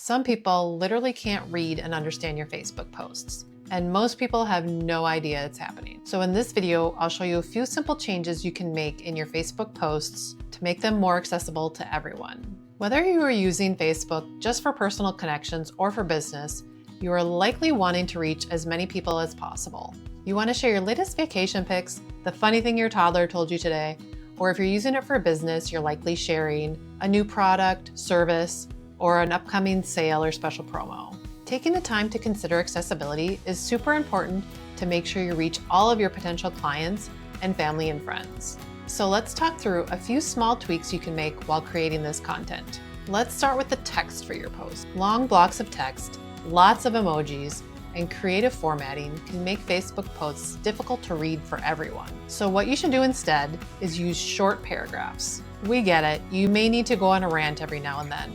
Some people literally can't read and understand your Facebook posts, and most people have no idea it's happening. So in this video, I'll show you a few simple changes you can make in your Facebook posts to make them more accessible to everyone. Whether you are using Facebook just for personal connections or for business, you are likely wanting to reach as many people as possible. You want to share your latest vacation pics, the funny thing your toddler told you today, or if you're using it for business, you're likely sharing a new product, service, or an upcoming sale or special promo. Taking the time to consider accessibility is super important to make sure you reach all of your potential clients and family and friends. So let's talk through a few small tweaks you can make while creating this content. Let's start with the text for your post. Long blocks of text, lots of emojis, and creative formatting can make Facebook posts difficult to read for everyone. So what you should do instead is use short paragraphs. We get it, you may need to go on a rant every now and then.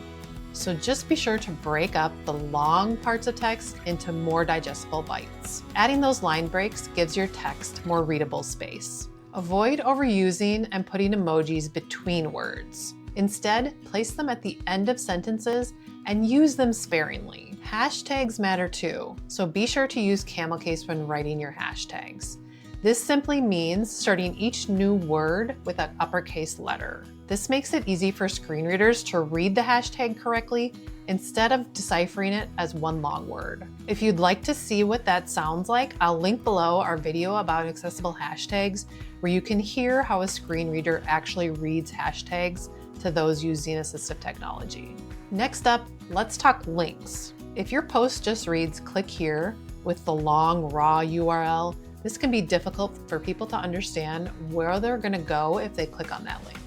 So just be sure to break up the long parts of text into more digestible bites. Adding those line breaks gives your text more readable space. Avoid overusing and putting emojis between words. Instead, place them at the end of sentences and use them sparingly. Hashtags matter too, so be sure to use CamelCase when writing your hashtags. This simply means starting each new word with an uppercase letter. This makes it easy for screen readers to read the hashtag correctly instead of deciphering it as one long word. If you'd like to see what that sounds like, I'll link below our video about accessible hashtags where you can hear how a screen reader actually reads hashtags to those using assistive technology. Next up, let's talk links. If your post just reads "click here" with the long raw URL, this can be difficult for people to understand where they're going to go if they click on that link.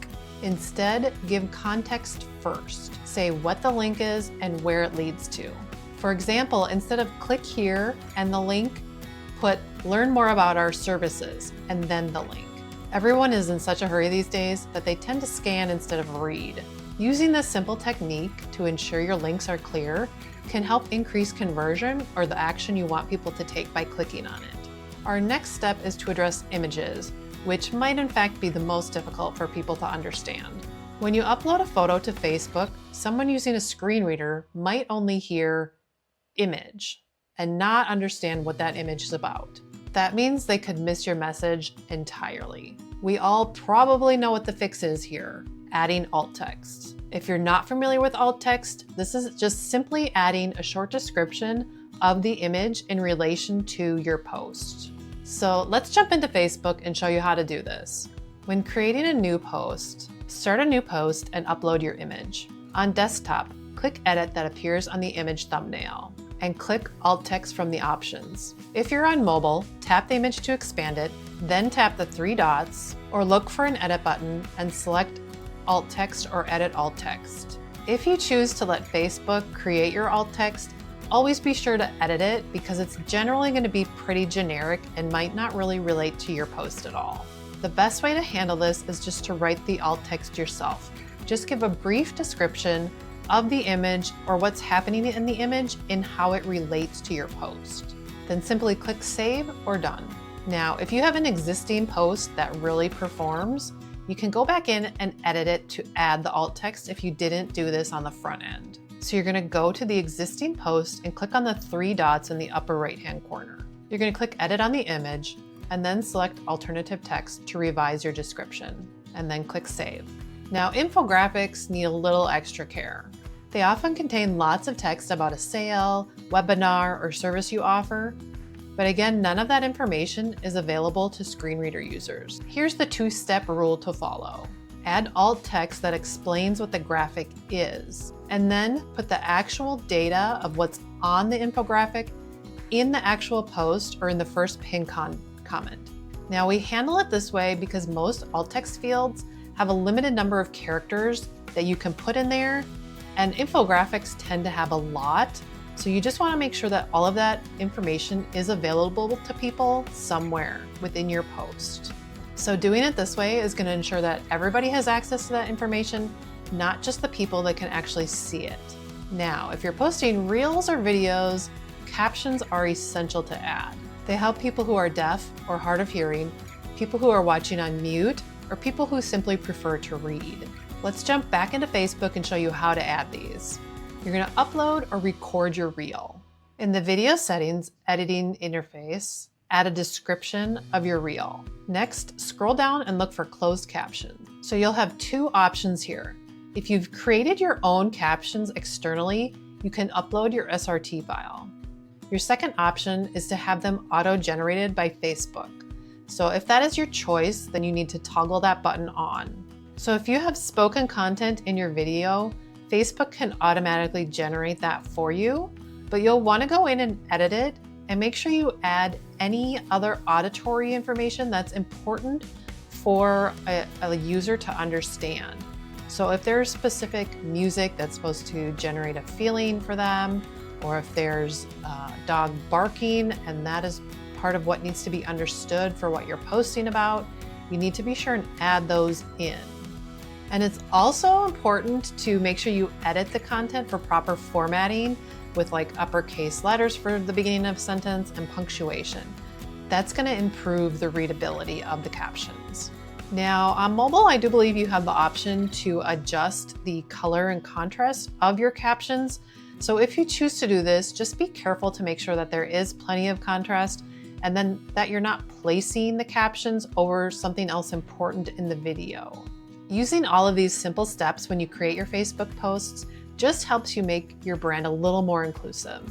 Instead, give context first. Say what the link is and where it leads to. For example, instead of "click here" and the link, put "learn more about our services" and then the link. Everyone is in such a hurry these days that they tend to scan instead of read. Using this simple technique to ensure your links are clear can help increase conversion or the action you want people to take by clicking on it. Our next step is to address images, which might in fact be the most difficult for people to understand. When you upload a photo to Facebook, someone using a screen reader might only hear "image" and not understand what that image is about. That means they could miss your message entirely. We all probably know what the fix is here: adding alt text. If you're not familiar with alt text, this is just simply adding a short description of the image in relation to your post. So let's jump into Facebook and show you how to do this. When creating a new post, start a new post and upload your image. On desktop, click Edit that appears on the image thumbnail and click Alt Text from the options. If you're on mobile, tap the image to expand it, then tap the three dots or look for an edit button and select Alt Text or Edit Alt Text. If you choose to let Facebook create your alt text, always be sure to edit it because it's generally going to be pretty generic and might not really relate to your post at all. The best way to handle this is just to write the alt text yourself. Just give a brief description of the image or what's happening in the image and how it relates to your post. Then simply click Save or Done. Now, if you have an existing post that really performs, you can go back in and edit it to add the alt text if you didn't do this on the front end. So you're going to go to the existing post and click on the three dots in the upper right-hand corner. You're going to click Edit on the image and then select Alternative Text to revise your description, and then click Save. Now, infographics need a little extra care. They often contain lots of text about a sale, webinar, or service you offer, but again, none of that information is available to screen reader users. Here's the two-step rule to follow. Add alt text that explains what the graphic is, and then put the actual data of what's on the infographic in the actual post or in the first pinned comment. Now, we handle it this way because most alt text fields have a limited number of characters that you can put in there, and infographics tend to have a lot. So you just want to make sure that all of that information is available to people somewhere within your post. So doing it this way is going to ensure that everybody has access to that information, not just the people that can actually see it. Now, if you're posting reels or videos, captions are essential to add. They help people who are deaf or hard of hearing, people who are watching on mute, or people who simply prefer to read. Let's jump back into Facebook and show you how to add these. You're going to upload or record your reel. In the video settings editing interface, add a description of your reel. Next, scroll down and look for closed captions. So you'll have two options here. If you've created your own captions externally, you can upload your SRT file. Your second option is to have them auto-generated by Facebook. So if that is your choice, then you need to toggle that button on. So if you have spoken content in your video, Facebook can automatically generate that for you, but you'll want to go in and edit it and make sure you add any other auditory information that's important for a user to understand. So if there's specific music that's supposed to generate a feeling for them, or if there's dog barking and that is part of what needs to be understood for what you're posting about, you need to be sure and add those in. And it's also important to make sure you edit the content for proper formatting with like uppercase letters for the beginning of a sentence and punctuation. That's going to improve the readability of the captions. Now on mobile, I do believe you have the option to adjust the color and contrast of your captions. So if you choose to do this, just be careful to make sure that there is plenty of contrast and then that you're not placing the captions over something else important in the video. Using all of these simple steps when you create your Facebook posts just helps you make your brand a little more inclusive.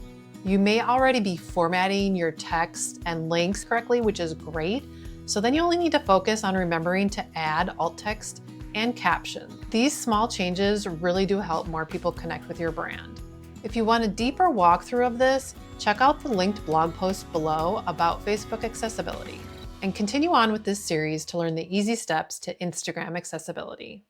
You may already be formatting your text and links correctly, which is great. So then you only need to focus on remembering to add alt text and captions. These small changes really do help more people connect with your brand. If you want a deeper walkthrough of this, check out the linked blog post below about Facebook accessibility. And continue on with this series to learn the easy steps to Instagram accessibility.